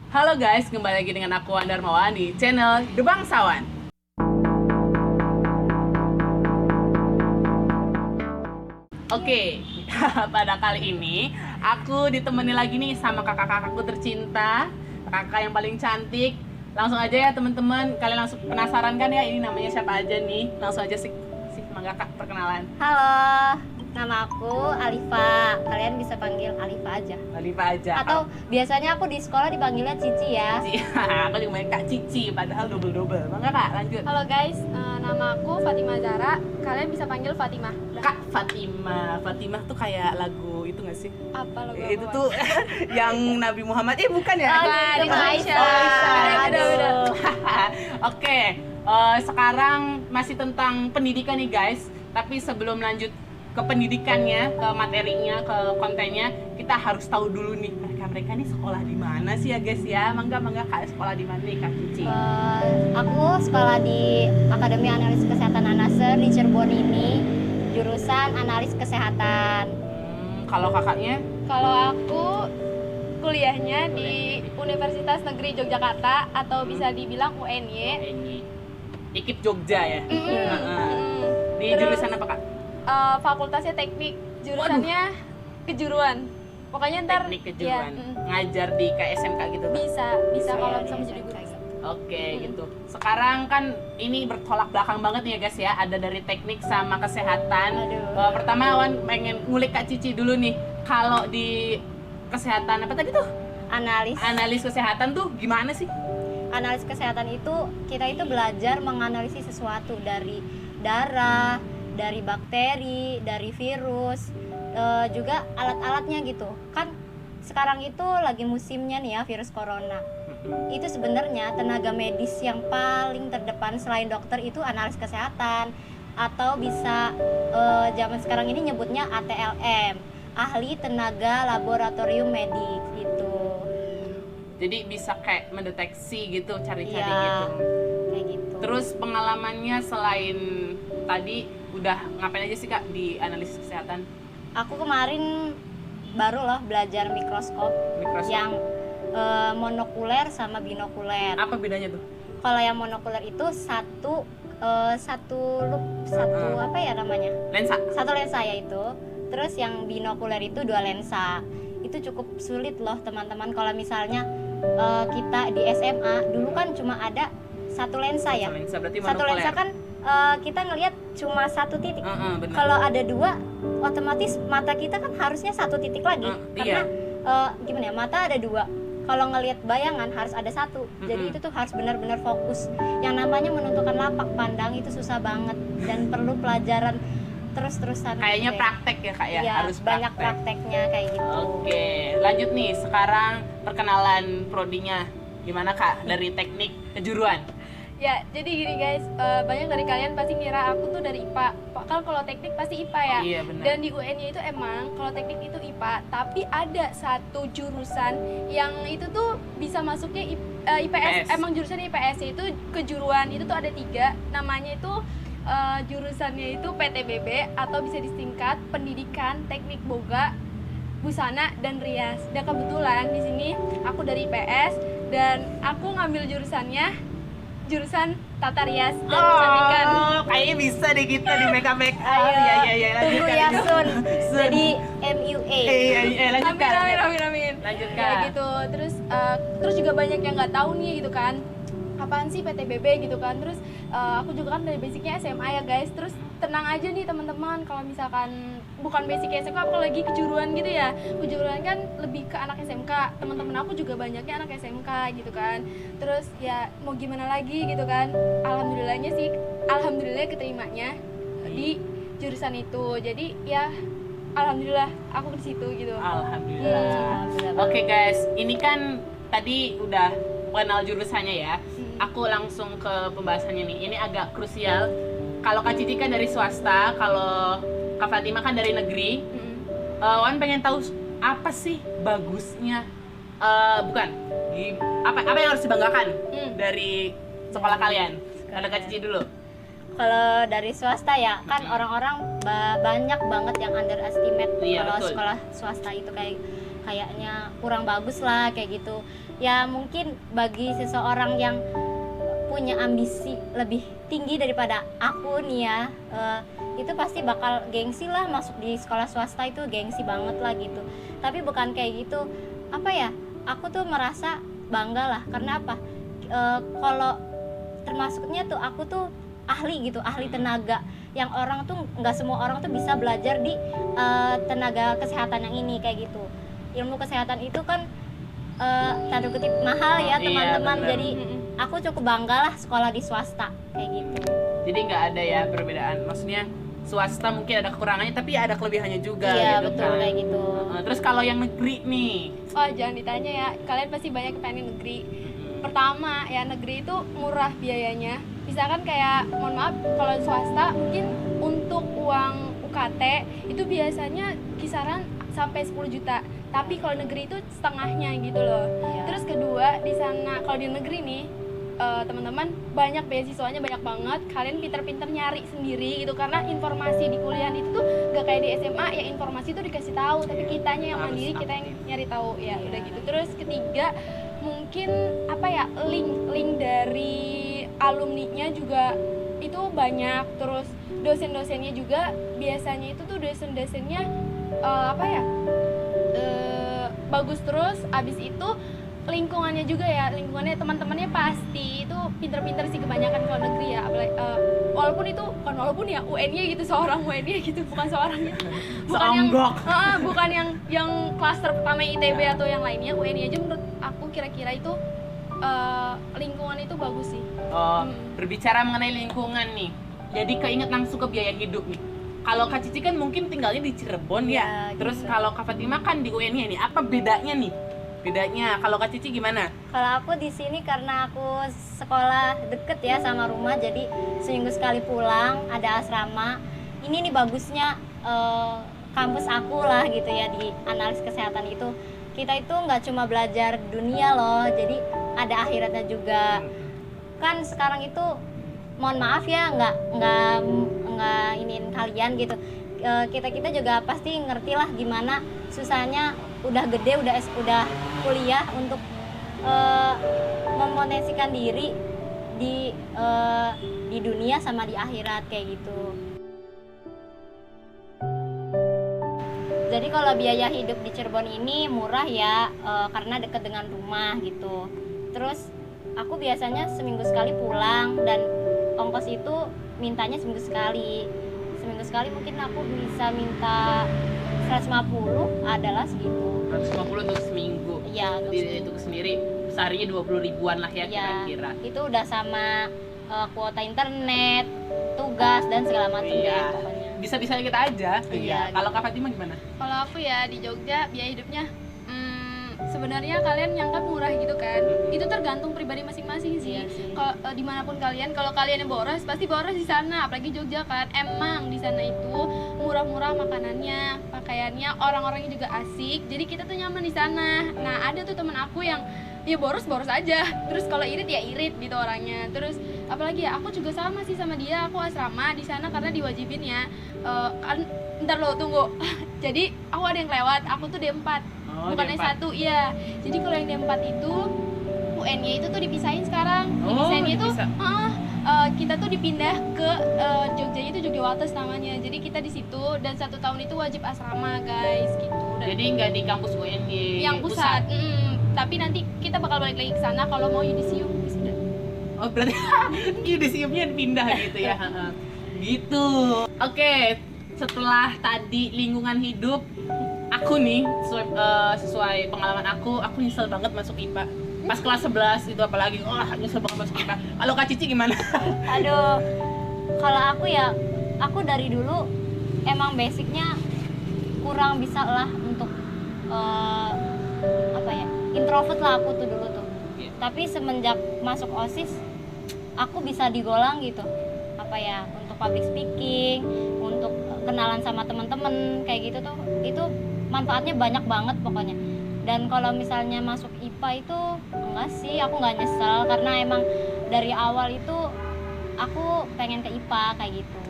Halo guys, kembali lagi dengan aku Wan Darmawan di channel The Bangsawan. Oke, pada kali ini aku ditemani lagi nih sama kakak-kakakku tercinta, kakak yang paling cantik. Langsung aja ya teman-teman, kalian langsung penasaran kan ya ini namanya siapa aja nih? Langsung aja sih mangga kak perkenalan. Halo, nama aku Alifa. Kalian bisa panggil Alifa aja. Alifa aja. Atau biasanya aku di sekolah dipanggilnya Cici ya. Cici, aku juga main Kak Cici, padahal double. Mangga kak, lanjut. Halo guys, nama aku Fatima Zara. Kalian bisa panggil Fatimah. Kak Fatimah tuh kayak lagu itu nggak sih? Apa logo? Itu tuh yang Nabi Muhammad, bukan ya? Bukan, itu Aisyah. Udah. Oke, sekarang masih tentang pendidikan nih guys. Tapi sebelum lanjut ke pendidikannya, ke materinya, ke kontennya, kita harus tahu dulu nih mereka nih sekolah di mana sih ya guys ya? Mangga kak, sekolah di mana nih Kak Cici? Aku sekolah di Akademi Analis Kesehatan Anasir di Cirebon ini, jurusan Analis Kesehatan. Kalau kakaknya? Kalau aku kuliahnya di Universitas Negeri Yogyakarta atau bisa dibilang UNY. IKIP Jogja ya? Di Terus, jurusan apa kak? Fakultasnya teknik, jurusannya kejuruan. Pokoknya ntar Teknik kejuruan. ya, Ngajar di KSMK gitu Kak? bisa kalau ya, bisa bisa. jadi guru. Oke, gitu. Sekarang kan ini bertolak belakang banget nih ya guys ya. Ada dari teknik sama kesehatan. Aduh. Pertama Wan pengen ngulik Kak Cici dulu nih. Kalau di kesehatan apa tadi tuh? Analis kesehatan tuh gimana sih? Analis kesehatan itu kita itu belajar menganalisis sesuatu dari darah, dari bakteri, dari virus, juga alat-alatnya gitu. Kan sekarang itu lagi musimnya nih ya virus corona. Itu sebenarnya tenaga medis yang paling terdepan selain dokter itu analis kesehatan, atau bisa zaman sekarang ini nyebutnya ATLM, ahli tenaga laboratorium medik gitu. Jadi bisa kayak mendeteksi gitu, cari-cari Iya, gitu. kayak gitu. Terus pengalamannya selain tadi udah ngapain aja sih Kak di analisis kesehatan? Aku kemarin baru loh belajar mikroskop yang monokuler sama binokuler. Apa bedanya tuh? Kalau yang monokuler itu satu apa ya namanya? Lensa. Satu lensa ya itu. Terus yang binokuler itu dua lensa. Itu cukup sulit loh teman-teman kalau misalnya kita di SMA dulu kan cuma ada satu lensa ya. Satu lensa kan kita ngelihat cuma satu titik. Kalau ada dua, otomatis mata kita kan harusnya satu titik lagi. Karena gimana ya, mata ada dua. Kalau ngelihat bayangan harus ada satu. Jadi itu tuh harus benar-benar fokus. Yang namanya menentukan lapak pandang itu susah banget dan perlu pelajaran terus-terusan. Kayaknya gitu praktek ya Kak ya, ya, harus banyak prakteknya kayak gitu. Oke, lanjut nih. Sekarang perkenalan prodinya. Gimana Kak dari teknik kejuruan? Ya, jadi gini guys, banyak dari kalian pasti ngira aku tuh dari IPA. Kan kalau teknik pasti IPA ya. Iya, benar. Dan di UN-nya itu emang kalau teknik itu IPA, tapi ada satu jurusan yang itu tuh bisa masuknya IPS. Emang jurusannya IPS, yaitu kejuruan. Itu tuh ada 3, namanya itu jurusannya itu PTBB atau bisa disingkat Pendidikan Teknik Boga, Busana dan Rias. Dan kebetulan di sini aku dari IPS dan aku ngambil jurusan Tata Rias dan Kecantikan. Kayaknya bisa deh kita di make up. Iya, tunggu ya Sun. Jadi MUA. Lanjutkan. Amin. Lanjutkan. Kayak gitu. Terus juga banyak yang nggak tahu nih gitu kan. Apaan sih PTBB gitu kan. Terus aku juga kan dari basicnya SMA ya guys. Terus tenang aja nih teman-teman, kalau misalkan bukan basic SMK apalagi kejuruan gitu ya. Kejuruan kan lebih ke anak SMK. Teman-teman aku juga banyaknya anak SMK gitu kan. Terus ya mau gimana lagi gitu kan. Alhamdulillah keterimanya di jurusan itu. Jadi ya alhamdulillah aku di situ gitu. Alhamdulillah. Oke guys, ini kan tadi udah kenal jurusannya ya. Aku langsung ke pembahasannya nih. Ini agak krusial. Kalau Kak Cici kan dari swasta, kalau Kak Fatima kan dari negeri. Wan pengen tahu apa sih bagusnya, apa yang harus dibanggakan dari sekolah kalian? Ada Kak Cici dulu. Kalau dari swasta ya kan orang-orang banyak banget yang underestimate kalau betul. Sekolah swasta itu kayaknya kurang bagus lah kayak gitu. ya mungkin bagi seseorang yang punya ambisi lebih tinggi daripada aku nih ya, itu pasti bakal gengsi lah masuk di sekolah swasta, itu gengsi banget lah gitu. Tapi bukan kayak gitu, apa ya, aku tuh merasa bangga lah. Karena apa, kalau termasuknya tuh aku tuh ahli gitu, ahli tenaga, yang orang tuh nggak semua orang tuh bisa belajar di tenaga kesehatan yang ini kayak gitu. Ilmu kesehatan itu kan tanda kutip mahal ya teman-teman. Iya, jadi aku cukup bangga lah sekolah di swasta kayak gitu. Jadi nggak ada ya perbedaan, maksudnya swasta mungkin ada kekurangannya tapi ada kelebihannya juga. Iya gitu betul kan. kayak gitu. Terus kalau yang negeri nih, Oh jangan ditanya ya, kalian pasti banyak pengen negeri. Pertama ya, negeri itu murah biayanya. Misalkan kayak, mohon maaf, kalau swasta mungkin untuk uang UKT itu biasanya kisaran sampai 10 juta. Tapi kalau negeri itu setengahnya gitu loh. Iya. Terus kedua, di sana kalau di negeri nih, teman-teman, banyak beasiswanya, banyak banget. Kalian pinter-pinter nyari sendiri gitu, karena informasi di kuliah itu tuh gak kayak di SMA ya, informasi itu dikasih tahu, tapi kitanya yang Harus mandiri, kita yang aktif. nyari tahu ya. Iya. Udah gitu. Terus ketiga, mungkin apa ya, link dari alumninya juga itu banyak. Terus dosen-dosennya juga biasanya itu tuh dosen-dosennya apa ya, bagus. Terus abis itu lingkungannya juga ya, lingkungannya teman-temannya pasti itu pinter-pinter sih kebanyakan kalau negeri ya. Apalagi, walaupun itu bukan walaupun ya UN-nya gitu, seorang UN-nya gitu, bukan seorangnya, bukan yang Seonggok. bukan yang klaster pertama ITB atau yang lainnya. UN-nya aja menurut aku kira-kira itu lingkungan itu bagus sih. Berbicara mengenai lingkungan nih, jadi keinget langsung ke biaya hidup nih. Kalau Kak Cici kan mungkin tinggalnya di Cirebon ya, Ya, terus gitu. kalau Kak Fatima kan di UN-nya nih, apa bedanya nih? Bedanya, kalau Kak Cici gimana? Kalau aku di sini karena aku sekolah deket ya sama rumah, jadi seminggu sekali pulang, ada asrama. Ini nih bagusnya kampus aku lah gitu ya, di analis kesehatan itu. Kita itu nggak cuma belajar dunia loh, jadi ada akhiratnya juga. Kan sekarang itu, mohon maaf ya, nggak iniin kalian gitu. Kita juga pasti ngerti lah gimana susahnya udah gede, udah kuliah untuk memonetiskan diri di dunia sama di akhirat kayak gitu. Jadi kalau biaya hidup di Cirebon ini murah ya, karena dekat dengan rumah gitu. Terus aku biasanya seminggu sekali pulang, dan ongkos itu mintanya seminggu sekali. Seminggu sekali mungkin aku bisa minta 150 adalah segitu. 150 untuk seminggu. Iya, untuk seminggu. Itu sendiri seharinya 20 ribuan lah ya Ya, kira-kira. itu udah sama kuota internet, tugas dan segala macam Iya. deh pokoknya. Bisa-bisanya kita aja. Iya, Kalau Kak Fatima gimana? Kalau aku ya di Jogja biaya hidupnya sebenarnya kalian nyangka murah gitu kan. Itu tergantung pribadi masing-masing sih. Iya sih. Kalau dimanapun kalian, kalau kalian yang boros pasti boros di sana. Apalagi Jogja kan, emang di sana itu murah-murah makanannya, pakaiannya, orang-orangnya juga asik. Jadi kita tuh nyaman di sana. Nah ada tuh temen aku yang ya boros aja. Terus kalau irit ya irit gitu orangnya. Terus apalagi ya, aku juga sama sih sama dia. Aku asrama di sana karena diwajibin ya. Kan ntar lo tunggu. Jadi aku ada yang lewat. Aku tuh D4. Oh, Bukan D4. S1, iya. Jadi kalau yang D4 itu UN-nya itu tuh dipisahin sekarang. Oh, Dipisahinnya itu dipisah. kita tuh dipindah ke Jogjanya itu Jogja Wates namanya. Jadi kita di situ, dan 1 tahun itu wajib asrama guys gitu. Dan Jadi nggak di kampus UNY yang pusat. Tapi nanti kita bakal balik lagi ke sana kalau mau yudisium. Sudah. Oh berarti yudisiumnya pindah gitu ya. Gitu. Oke, setelah tadi lingkungan hidup, aku nih sesuai pengalaman aku nyesel banget masuk IPA. Pas kelas 11 itu apalagi, nyesel banget masuk IPA. Kalau Kak Cici gimana? Aduh, kalau aku ya, aku dari dulu emang basicnya kurang bisa lah untuk apa ya, introvert lah aku tuh dulu tuh. Iya. Tapi semenjak masuk OSIS, aku bisa digolong gitu, apa ya, untuk public speaking, untuk kenalan sama teman-teman kayak gitu tuh, itu manfaatnya banyak banget pokoknya. Dan kalau misalnya masuk IPA itu enggak sih, aku nggak nyesel karena emang dari awal itu aku pengen ke IPA kayak gitu.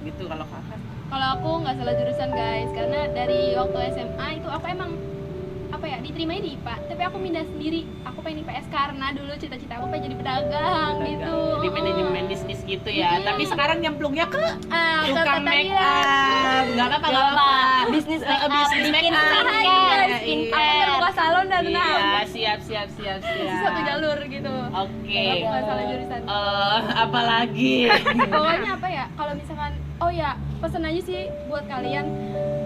Gitu kalau Kakak. Kalau aku nggak salah jurusan guys, karena dari waktu SMA itu aku emang apa ya, diterimanya di IPA, tapi aku pindah sendiri. Aku pengen IPS karena dulu cita-cita aku pengen jadi pedagang gitu. Di manajemen bisnis gitu ya. Tapi sekarang nyemplungnya ke ke tukang make tadi up. Enggak apa-apa, enggak apa-apa. Bisnis make up, Bisnis bikin make up. skincare, Aku skincare. buka salon dan tenang. Iya, siap. Satu jalur gitu. Oke. Bukan salah jurusan. Apalagi? Pokoknya apa ya, kalau misalkan pesan aja sih buat kalian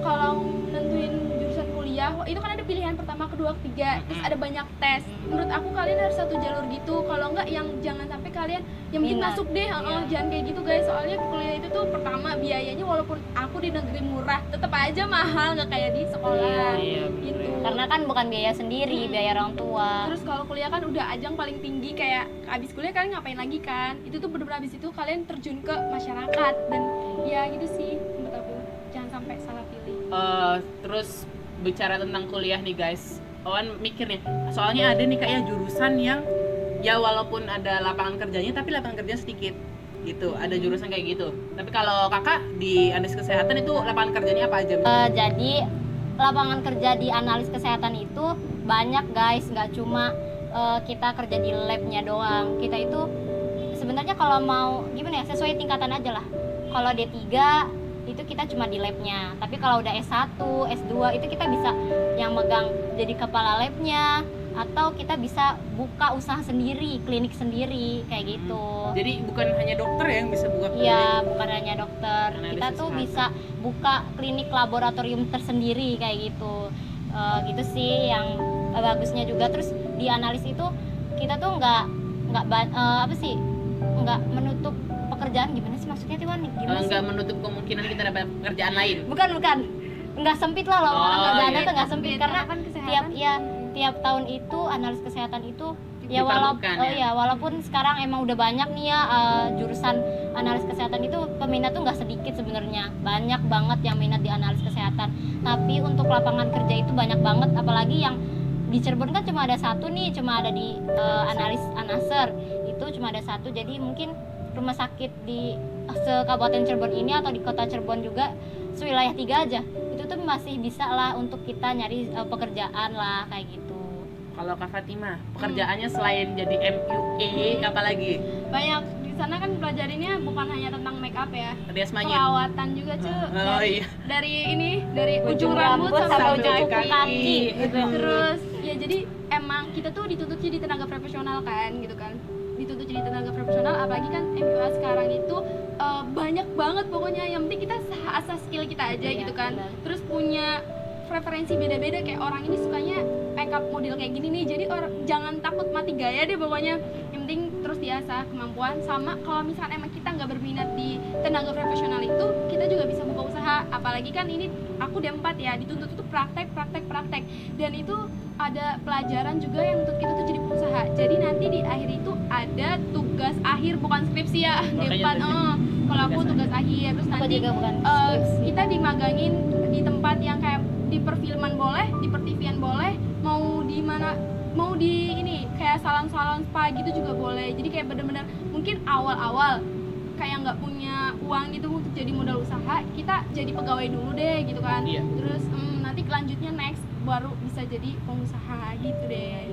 kalau nentuin jurusan kuliah itu kan ada pilihan pertama, kedua, ketiga, terus ada banyak tes. Menurut aku kalian harus satu jalur gitu, kalau enggak yang jangan sampai kalian yang penting Minat. masuk deh. Jangan kayak gitu guys, soalnya kuliah itu tuh pertama biayanya walaupun aku di negeri murah tetap aja mahal, nggak kayak di sekolah Iya, gitu. Karena kan bukan biaya sendiri, biaya orang tua. Terus kalau kuliah kan udah ajang paling tinggi, kayak abis kuliah kalian ngapain lagi kan? Itu tuh bener-bener abis itu kalian terjun ke masyarakat dan ya gitu sih menurut aku. Jangan sampai salah pilih. Terus bicara tentang kuliah nih guys, Owan mikir nih, soalnya ada nih kayak jurusan yang ya walaupun ada lapangan kerjanya tapi lapangan kerja sedikit gitu, ada jurusan kayak gitu. Tapi kalau kakak di analis kesehatan itu lapangan kerjanya apa aja? Jadi lapangan kerja di analis kesehatan itu banyak guys, nggak cuma kita kerja di labnya doang. Kita itu sebenarnya kalau mau gimana ya, sesuai tingkatan aja lah. Kalau D3 itu kita cuma di labnya, tapi kalau udah S1, S2 itu kita bisa yang megang jadi kepala labnya, atau kita bisa buka usaha sendiri, klinik sendiri kayak gitu. Jadi bukan hanya dokter yang bisa buka klinik? Iya, bukan hanya dokter. Analis Kita tuh kesehatan. bisa buka klinik laboratorium tersendiri kayak gitu. Gitu sih yang bagusnya juga. Terus di analis itu kita tuh nggak nggak menutup pekerjaan. Gimana sih maksudnya Tiwan? Gimana sih? Nggak menutup kemungkinan kita dapat pekerjaan lain. Bukan. Nggak sempit lah lowongan kerjaannya iya. tuh nggak sempit karena kan kesehatan tiap tahun itu analis kesehatan itu ya Diperlukan, ya? walaupun sekarang emang udah banyak nih ya jurusan analis kesehatan itu peminat tuh nggak sedikit sebenarnya, banyak banget yang minat di analis kesehatan. Tapi untuk lapangan kerja itu banyak banget, apalagi yang di Cirebon kan cuma ada satu nih, cuma ada di analis Anaser itu cuma ada satu. Jadi mungkin rumah sakit di sekabupaten Cirebon ini atau di kota Cirebon juga sewilayah 3 aja itu tuh masih bisa lah untuk kita nyari pekerjaan lah kayak gitu. Kalau Kak Fatima, pekerjaannya selain jadi MUA, apa lagi? banyak di sana kan pelajarinya bukan hanya tentang make up ya, Rias Mayit. perawatan juga cuy. Oh iya. Dari ujung rambut sampai sampai ujung ujung kaki. kaki. Gitu. Terus ya jadi emang kita tuh dituntut jadi tenaga profesional kan gitu kan, dituntut jadi tenaga profesional. Apalagi kan MUA sekarang itu banyak banget pokoknya, yang penting kita asas skill kita aja Iya, gitu kan. benar. Terus punya preferensi beda-beda, kayak orang ini sukanya makeup model kayak gini nih, jadi jangan takut mati gaya deh pokoknya. Yang penting terus diasah kemampuan. Sama kalau misalkan emang kita nggak berminat di tenaga profesional itu, kita juga bisa buka usaha. Apalagi kan ini aku D4 ya, dituntut itu praktek dan itu ada pelajaran juga yang untuk kita tuh jadi pengusaha. Jadi nanti di akhir itu ada tugas akhir, bukan skripsi ya. Makanya D4 kalau aku tugas akhir. Terus Aku nanti juga bukan skripsi. kita dimagangin di tempat yang kayak di perfilman boleh, di pertivian boleh, mau di mana, mau di ini kayak salon-salon spa gitu juga boleh. Jadi kayak bener-bener mungkin awal-awal kayak nggak punya uang gitu untuk jadi modal usaha, kita jadi pegawai dulu deh gitu kan. Iya. Terus nanti kelanjutnya next baru bisa jadi pengusaha gitu deh.